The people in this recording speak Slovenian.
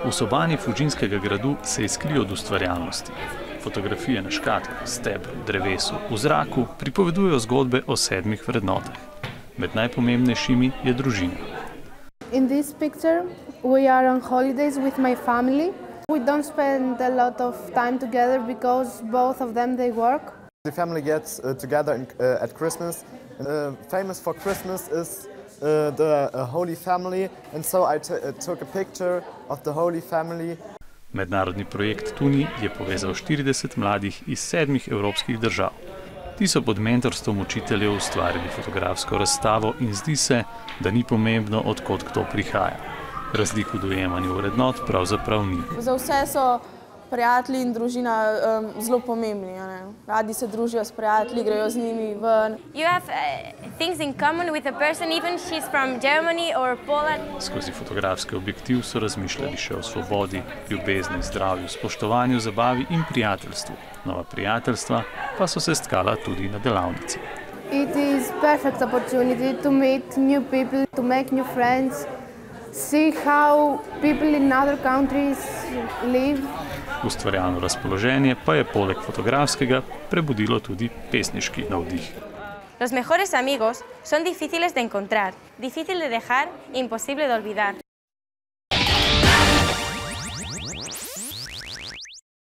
V sobani Fužinskega gradu se iskri od ustvarjalnosti. Fotografije na škatlah, stebru, drevesu, v zraku pripovedujejo zgodbe o 7 vrednotah. Med najpomembnejšimi je družina. In this picture we are on holidays with my family. We don't spend a lot of time together because both of them they work. The family gets together at Christmas. Famous for Christmas is the Holy Family, and so I took a picture of the Holy Family. Mednarodni projekt Tuni je povezal 40 mladih iz 7 evropskih držav. Ti so pod mentorstvom učiteljev ustvarili fotografsko razstavo in zdi se, da ni pomembno, od kod kdo prihaja. Razlik v dojemanju vrednot pravzaprav ni. Za vse so prijatelji in družina zelo pomembni. Radi se družijo s prijatelji, grejo z njimi ven. You have things in common with a person, even she's from Germany or Poland. Skozi fotografski objektiv so razmišljali še o svobodi, ljubezni, zdravju, spoštovanju, zabavi in prijateljstvu. Nova prijateljstva pa so se stkala tudi na delavnici. It is perfect opportunity to meet new people, to make new friends, see how people in other countries live. Ustvarjalno razpoloženje pa je poleg fotografskega prebudilo tudi pesniški navdih. Los mejores amigos son difíciles de encontrar, difícil de dejar, imposible de olvidar.